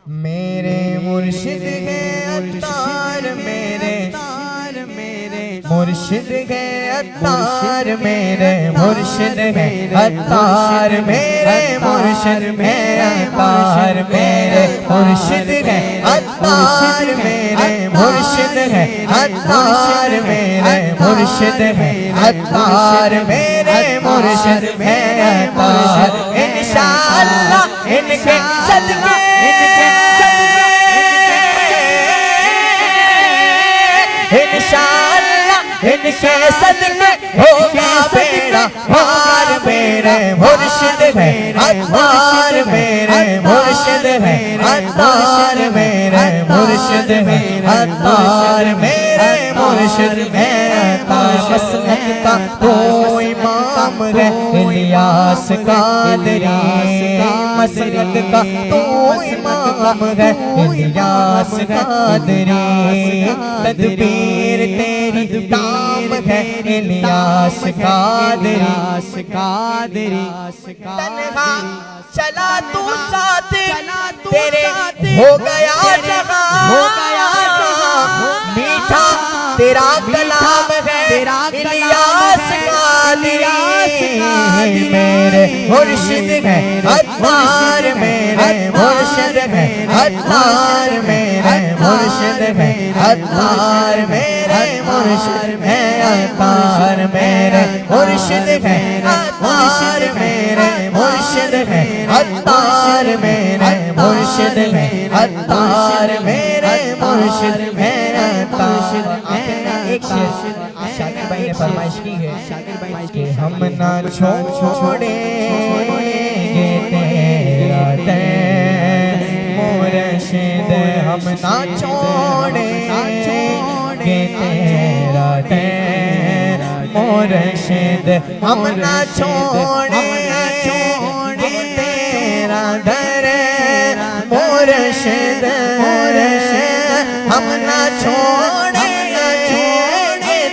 मेरे मुर्शिद है अत्तार, मेरे मुर्शिद है अत्तार, मेरे मुर्शिद है अत्तार, मेरे मुर्शिद है अत्तार, मेरे मुर्शिद है अत्तार, मेरे मुर्शिद है अत्तार, मेरे मुर्शिद है अत्तार, मेरे मुर्शिद है अत्तार। इंशाअल्लाह इनके सदके इनके सदके होगा बेड़ा पार, मेरे मुर्शिद है अत्तार, मेरे मुर्शिद है अत्तार, मेरे मुर्शिद है अत्तार, मेरे मुर्शिद है अत्तार। मसलक का तो इमाम है इलियास कादरी, मसलक का तो इमाम है इलियास कादरी, तदबीर तेरी दाम है इलियास कादरी, तन्हा चला तू साथ तेरे हो गया जहां, मीठा तेरा कलाम है इलियास कादरी, मेरे मुर्शिद है अत्तार, मेरे मुर्शिद है अत्तार, मेरे मुर्शिद है अत्तार, मेरे मुर्शिद है अत्तार, मेरे मुर्शिद है अत्तार, मेरे मुर्शिद है अत्तार, मेरे मुर्शिद है अत्तार, मेरे मुर्शिद है अत्तार। एक शेर शाकिर भाई ने फरमाइश की है कि हम ना छोड़ेंगे तेरा मुर्शिद, हम ना छोड़ेंगे तेरा मुर्शिद, हम ना छोड़ेंगे तेरा दर मुर्शिद, हम ना छोड़ेंगे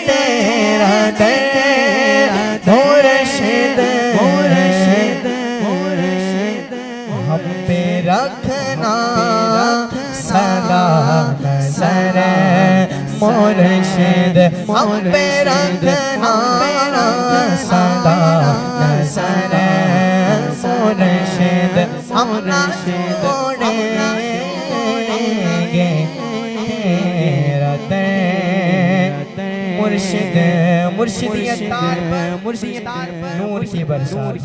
तेरा दर मुर्शिद, हम पे रखना सदा नज़र मुर्शिद, हम पे रखना सदा नज़र मुर्शिद, हम ना छोड़ेंगे तेरा मुर्शिद, मुर्शिदियत नूर की बरसात,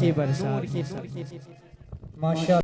माशा।